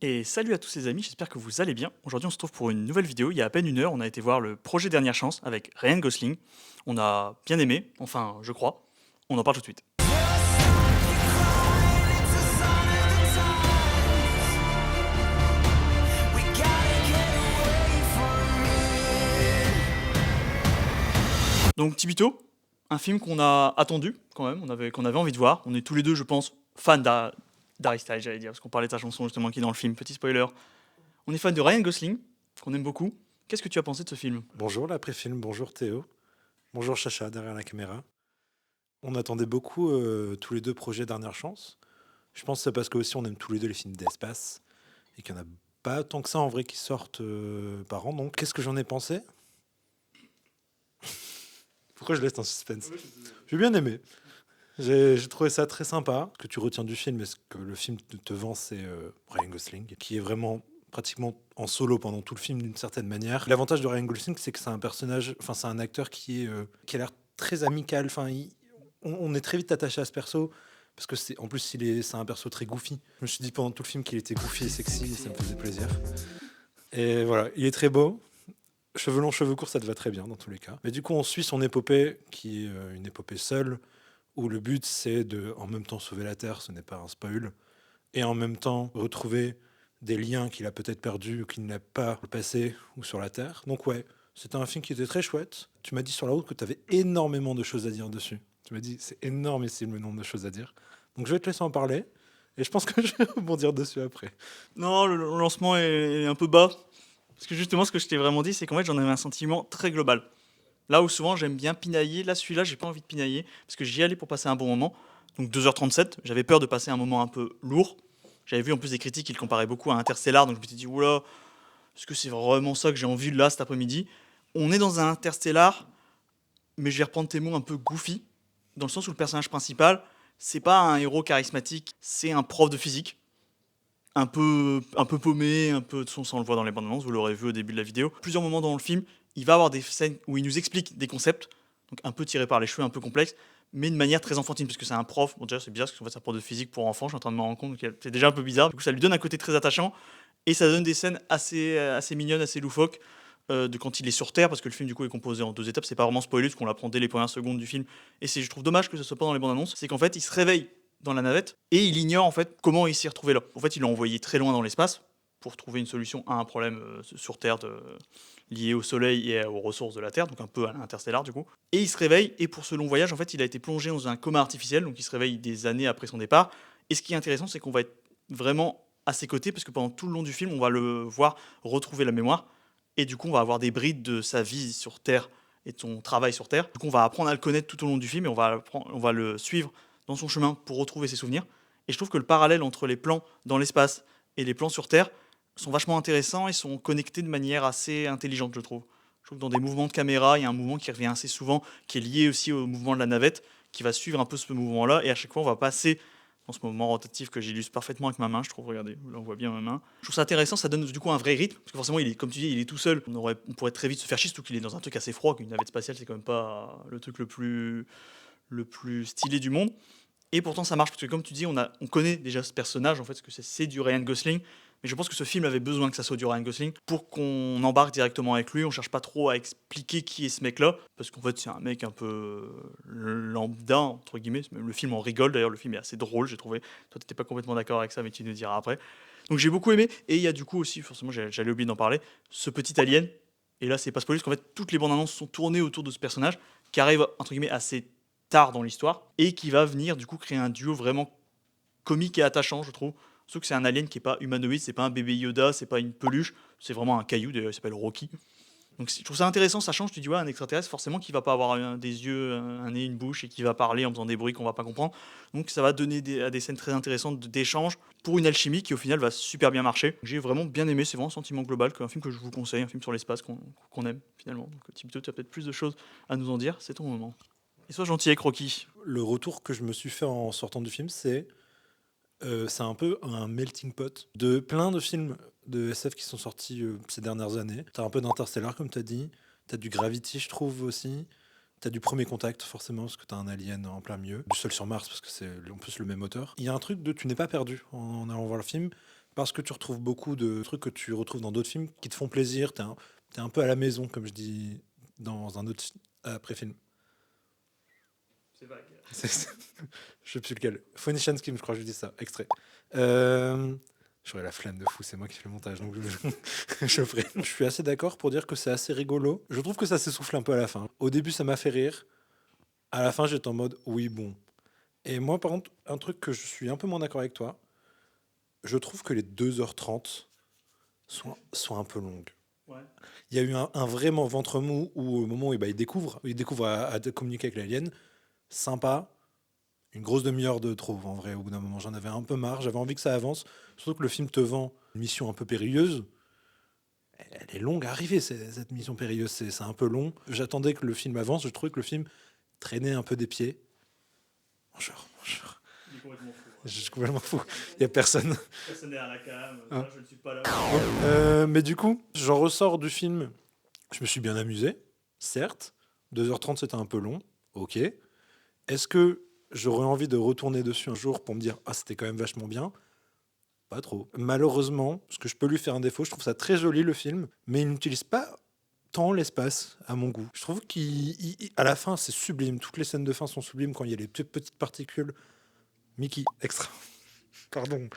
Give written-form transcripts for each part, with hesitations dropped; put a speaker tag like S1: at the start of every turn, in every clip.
S1: Et salut à tous les amis, j'espère que vous allez bien. Aujourd'hui on se retrouve pour une nouvelle vidéo. Il y a à peine une heure, on a été voir le projet Dernière Chance avec Ryan Gosling. On a bien aimé, enfin je crois. On en parle tout de suite. Donc Tibito, un film qu'on a attendu quand même, qu'on avait envie de voir. On est tous les deux, je pense, fans d'Harry Styles, j'allais dire, parce qu'on parlait de sa chanson justement qui est dans le film. Petit spoiler. On est fan de Ryan Gosling, qu'on aime beaucoup. Qu'est-ce que tu as pensé de ce film?
S2: Bonjour l'après-film, bonjour Théo, bonjour Chacha derrière la caméra. On attendait beaucoup tous les deux projets Dernière Chance. Je pense que c'est parce que aussi on aime tous les deux les films d'espace et qu'il n'y en a pas tant que ça en vrai qui sortent par an. Donc qu'est-ce que j'en ai pensé? Pourquoi je laisse un suspense? J'ai bien aimé. J'ai trouvé ça très sympa. Ce que tu retiens du film et ce que le film te vend, c'est Ryan Gosling, qui est vraiment pratiquement en solo pendant tout le film d'une certaine manière. L'avantage de Ryan Gosling, c'est que c'est un personnage, enfin c'est un acteur qui a l'air très amical. On est très vite attaché à ce perso parce que en plus c'est un perso très goofy. Je me suis dit pendant tout le film qu'il était goofy et sexy et ça me faisait plaisir. Et voilà, il est très beau. Cheveux longs, cheveux courts, ça te va très bien dans tous les cas. Mais du coup, on suit son épopée, qui est une épopée seule, où le but c'est de en même temps sauver la Terre, ce n'est pas un spoil, et en même temps retrouver des liens qu'il a peut-être perdus ou qu'il n'a pas au passé ou sur la Terre. Donc ouais, c'était un film qui était très chouette. Tu m'as dit sur la route que tu avais énormément de choses à dire dessus. Tu m'as dit c'est énormissime le nombre de choses à dire. Donc je vais te laisser en parler, et je pense que je vais rebondir dessus après.
S1: Non, le lancement est un peu bas. Parce que justement, ce que je t'ai vraiment dit, c'est qu'en fait, j'en avais un sentiment très global. Là où souvent j'aime bien pinailler, là celui-là, j'ai pas envie de pinailler, parce que j'y allais pour passer un bon moment. Donc 2h37, j'avais peur de passer un moment un peu lourd. J'avais vu en plus des critiques qui le comparaient beaucoup à Interstellar, donc je me suis dit, oula, est-ce que c'est vraiment ça que j'ai envie là cet après-midi? On est dans un Interstellar, mais je vais reprendre tes mots un peu goofy, dans le sens où le personnage principal, c'est pas un héros charismatique, c'est un prof de physique un peu paumé, un peu de son, ça on le voit dans les bandes annonces, vous l'aurez vu au début de la vidéo. Plusieurs moments dans le film, il va avoir des scènes où il nous explique des concepts, donc un peu tirés par les cheveux, un peu complexes, mais de manière très enfantine, parce que c'est un prof. Bon, déjà, c'est bizarre, parce qu'en fait, c'est un prof de physique pour enfants, je suis en train de me rendre compte, donc c'est déjà un peu bizarre. Du coup, ça lui donne un côté très attachant, et ça donne des scènes assez mignonnes, assez loufoques, de quand il est sur Terre, parce que le film, du coup, est composé en deux étapes, c'est pas vraiment spoilé, parce qu'on l'apprend dès les premières secondes du film, et je trouve dommage que ce soit pas dans les bandes annonces, c'est qu'en fait, il se réveille dans la navette et il ignore en fait comment il s'est retrouvé là. En fait, il l'a envoyé très loin dans l'espace pour trouver une solution à un problème sur Terre lié au Soleil et aux ressources de la Terre, donc un peu à l'interstellar du coup. Et il se réveille et pour ce long voyage, en fait, il a été plongé dans un coma artificiel, donc il se réveille des années après son départ. Et ce qui est intéressant, c'est qu'on va être vraiment à ses côtés parce que pendant tout le long du film, on va le voir retrouver la mémoire et du coup, on va avoir des brides de sa vie sur Terre et de son travail sur Terre. Du coup, on va apprendre à le connaître tout au long du film et on va le suivre dans son chemin pour retrouver ses souvenirs. Et je trouve que le parallèle entre les plans dans l'espace et les plans sur Terre sont vachement intéressants et sont connectés de manière assez intelligente, je trouve. Je trouve que dans des mouvements de caméra, il y a un mouvement qui revient assez souvent, qui est lié aussi au mouvement de la navette, qui va suivre un peu ce mouvement-là, et à chaque fois, on va passer dans ce mouvement rotatif que j'illustre parfaitement avec ma main, je trouve, regardez, là on voit bien ma main. Je trouve ça intéressant, ça donne du coup un vrai rythme, parce que forcément, il est, comme tu dis, il est tout seul, on pourrait très vite se faire chier, surtout qu'il est dans un truc assez froid, qu'une navette spatiale, c'est quand même pas le truc le plus stylé du monde. Et pourtant, ça marche parce que, comme tu dis, on connaît déjà ce personnage, en fait, parce que c'est du Ryan Gosling. Mais je pense que ce film avait besoin que ça soit du Ryan Gosling pour qu'on embarque directement avec lui. On cherche pas trop à expliquer qui est ce mec-là, parce qu'en fait, c'est un mec un peu lambda, entre guillemets. Même le film en rigole, d'ailleurs, le film est assez drôle, j'ai trouvé. Toi, t'étais pas complètement d'accord avec ça, mais tu nous diras après. Donc j'ai beaucoup aimé. Et il y a du coup aussi, forcément, j'allais oublier d'en parler, ce petit alien. Et là, c'est pas spoilé, parce qu'en fait, toutes les bandes annonces sont tournées autour de ce personnage qui arrive, entre guillemets, assez tard dans l'histoire et qui va venir du coup créer un duo vraiment comique et attachant, je trouve. Sauf que c'est un alien qui est pas humanoïde, c'est pas un bébé Yoda, c'est pas une peluche, c'est vraiment un caillou, d'ailleurs il s'appelle Rocky. Donc je trouve ça intéressant, ça change, tu dis ouais, un extraterrestre forcément qui va pas avoir des yeux, un nez, une bouche et qui va parler en faisant des bruits qu'on va pas comprendre. Donc ça va donner à des scènes très intéressantes d'échange pour une alchimie qui au final va super bien marcher. J'ai vraiment bien aimé, c'est vraiment un sentiment global, un film que je vous conseille, un film sur l'espace qu'on aime finalement. Donc Tibito, tu as peut-être plus de choses à nous en dire, c'est ton moment. Et sois gentil avec Rocky.
S2: Le retour que je me suis fait en sortant du film, c'est un peu un melting pot de plein de films de SF qui sont sortis ces dernières années. T'as un peu d'Interstellar, comme t'as dit. T'as du Gravity, je trouve aussi. T'as du Premier Contact, forcément, parce que t'as un alien en plein milieu. Du Seul sur Mars, parce que c'est en plus le même auteur. Il y a un truc de tu n'es pas perdu en allant voir le film, parce que tu retrouves beaucoup de trucs que tu retrouves dans d'autres films qui te font plaisir. T'es un peu à la maison, comme je dis dans un autre après-film.
S1: C'est vague.
S2: Je sais plus lequel. Phoenician Scheme, je crois que je dis ça. Extrait. Euh, J'aurais la flemme de fou, c'est moi qui fais le montage, donc je ferai. Je suis assez d'accord pour dire que c'est assez rigolo. Je trouve que ça s'essouffle un peu à la fin. Au début, ça m'a fait rire. À la fin, j'étais en mode oui, bon. Et moi, par contre, un truc que je suis un peu moins d'accord avec toi, je trouve que les 2h30 sont un peu longues.
S1: Ouais.
S2: Il y a eu un vraiment ventre mou où, au moment où il découvre à communiquer avec l'alien, sympa, une grosse demi-heure de trop, en vrai, au bout d'un moment. J'en avais un peu marre, j'avais envie que ça avance. Surtout que le film te vend une mission un peu périlleuse. Elle est longue à arriver, cette mission périlleuse, c'est un peu long. J'attendais que le film avance, je trouvais que le film traînait un peu des pieds. Bonjour, bonjour.
S1: Il est complètement fou.
S2: Je suis complètement fou. Il n'y a personne.
S1: Personne n'est à la cam,
S2: Hein.
S1: je ne suis pas là.
S2: Mais du coup, j'en ressors du film. Je me suis bien amusé, certes. 2h30, c'était un peu long. Ok. Est-ce que j'aurais envie de retourner dessus un jour pour me dire ah, c'était quand même vachement bien? Pas trop. Malheureusement, parce que je peux lui faire un défaut, je trouve ça très joli le film, mais il n'utilise pas tant l'espace à mon goût. Je trouve qu'à la fin, c'est sublime. Toutes les scènes de fin sont sublimes quand il y a les petites particules. Mickey, extra. Pardon.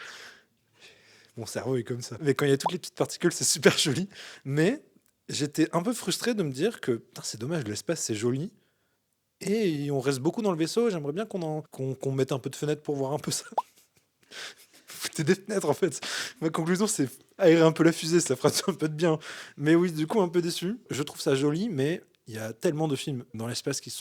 S2: Mon cerveau est comme ça. Mais quand il y a toutes les petites particules, c'est super joli. Mais j'étais un peu frustré de me dire que putain, c'est dommage, l'espace c'est joli. Et on reste beaucoup dans le vaisseau. J'aimerais bien qu'on mette un peu de fenêtres pour voir un peu ça. Foutez des fenêtres en fait. Ma conclusion c'est aérer un peu la fusée, ça fera un peu de bien. Mais oui, du coup, un peu déçu. Je trouve ça joli, mais il y a tellement de films dans l'espace qui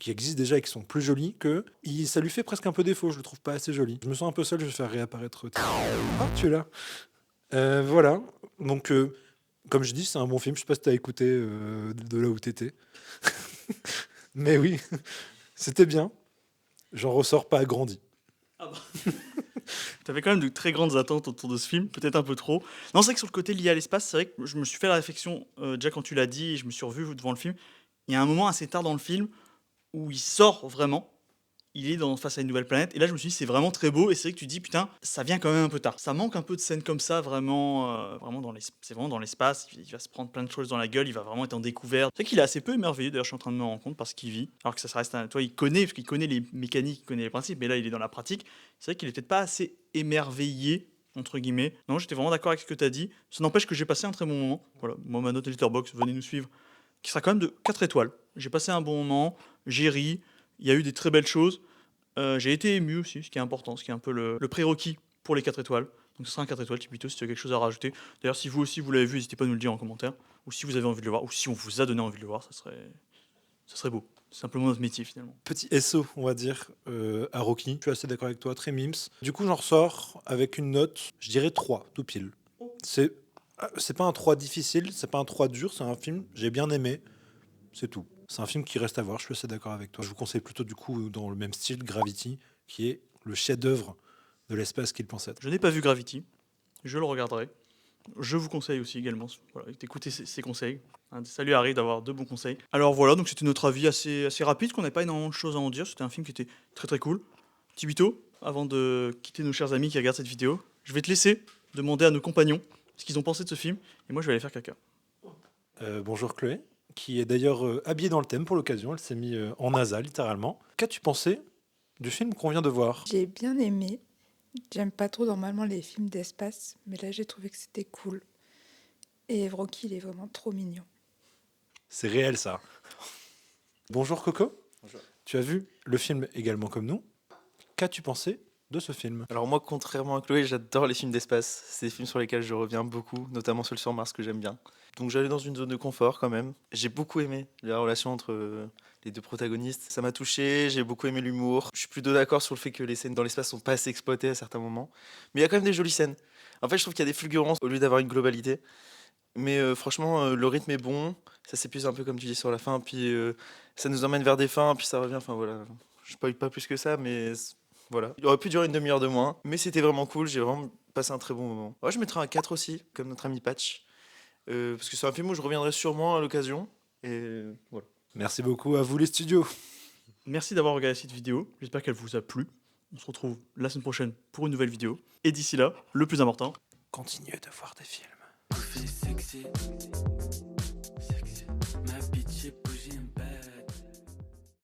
S2: existent déjà et qui sont plus jolis que ça lui fait presque un peu défaut. Je le trouve pas assez joli. Je me sens un peu seul, je vais faire réapparaître. Ah, tu es là. Voilà. Donc, comme je dis, c'est un bon film. Je sais pas si tu as écouté de là où t'étais. Mais oui, c'était bien. J'en ressors pas agrandi.
S1: Ah bah. T'avais quand même de très grandes attentes autour de ce film, peut-être un peu trop. Non, c'est vrai que sur le côté lié à l'espace, c'est vrai que je me suis fait la réflexion, déjà quand tu l'as dit, et je me suis revu devant le film. Il y a un moment assez tard dans le film où il sort vraiment, il est face à une nouvelle planète, et là je me suis dit c'est vraiment très beau, et c'est vrai que tu dis putain, ça vient quand même un peu tard. Ça manque un peu de scènes comme ça, vraiment, vraiment c'est vraiment dans l'espace, il va se prendre plein de choses dans la gueule, il va vraiment être en découverte. C'est vrai qu'il est assez peu émerveillé, d'ailleurs je suis en train de me rendre compte par ce qu'il vit, alors que ça reste toi il connaît, parce qu'il connaît les mécaniques, il connaît les principes, mais là il est dans la pratique. C'est vrai qu'il est peut-être pas assez émerveillé entre guillemets. Non, j'étais vraiment d'accord avec ce que tu as dit. Ça n'empêche que j'ai passé un très bon moment. Voilà, moi ma note Letterboxd, venez nous suivre, qui sera quand même de 4 étoiles. J'ai passé un bon moment, j'ai ri, il y a eu des très belles choses. J'ai été ému aussi, ce qui est important, ce qui est un peu le prérequis pour les 4 étoiles. Donc ce sera un 4 étoiles, Tipito, si tu as quelque chose à rajouter. D'ailleurs, si vous aussi vous l'avez vu, n'hésitez pas à nous le dire en commentaire. Ou si vous avez envie de le voir, ou si on vous a donné envie de le voir, ça serait beau. C'est simplement notre métier finalement.
S2: Petit SO, on va dire, à Rocky. Je suis assez d'accord avec toi, très mims. Du coup, j'en ressors avec une note, je dirais 3, tout pile. C'est c'est pas un 3 difficile, c'est pas un 3 dur, c'est un film, j'ai bien aimé, c'est tout. C'est un film qui reste à voir, je suis assez d'accord avec toi. Je vous conseille plutôt du coup dans le même style, Gravity, qui est le chef-d'œuvre de l'espace qu'il pense être.
S1: Je n'ai pas vu Gravity, je le regarderai. Je vous conseille aussi également voilà, d'écouter ces conseils. Salut Harry d'avoir de bons conseils. Alors voilà, donc c'était notre avis assez rapide, parce qu'on n'avait pas énormément de choses à en dire. C'était un film qui était très très cool. Tibito, avant de quitter nos chers amis qui regardent cette vidéo, je vais te laisser demander à nos compagnons ce qu'ils ont pensé de ce film, et moi je vais aller faire caca.
S2: Bonjour Chloé, qui est d'ailleurs habillée dans le thème pour l'occasion, elle s'est mise en NASA littéralement. Qu'as-tu pensé du film qu'on vient de voir?
S3: J'ai bien aimé. J'aime pas trop normalement les films d'espace, mais là j'ai trouvé que c'était cool. Et Rocky, il est vraiment trop mignon.
S2: C'est réel ça. Bonjour Coco.
S4: Bonjour.
S2: Tu as vu le film également comme nous. Qu'as-tu pensé de ce film?
S4: Alors moi, contrairement à Chloé, j'adore les films d'espace. C'est des films sur lesquels je reviens beaucoup, notamment Seul sur Mars que j'aime bien. Donc j'allais dans une zone de confort quand même. J'ai beaucoup aimé la relation entre les deux protagonistes. Ça m'a touché, j'ai beaucoup aimé l'humour. Je suis plutôt d'accord sur le fait que les scènes dans l'espace sont pas assez exploitées à certains moments. Mais il y a quand même des jolies scènes. En fait, je trouve qu'il y a des fulgurances au lieu d'avoir une globalité. Mais franchement, le rythme est bon. Ça s'épuise un peu comme tu dis sur la fin. Puis ça nous emmène vers des fins, puis ça revient. Enfin voilà, je spoil pas plus que ça, mais voilà. Il aurait pu durer une demi-heure de moins, mais c'était vraiment cool. J'ai vraiment passé un très bon moment. Ouais, je mettrais un 4 aussi, comme notre ami Patch. Parce que c'est un film où je reviendrai sûrement à l'occasion. Et voilà.
S2: Merci beaucoup à vous les studios.
S1: Merci d'avoir regardé cette vidéo, j'espère qu'elle vous a plu. On se retrouve la semaine prochaine pour une nouvelle vidéo. Et d'ici là, le plus important,
S2: Continuez de voir des films.
S5: Coffee sexy.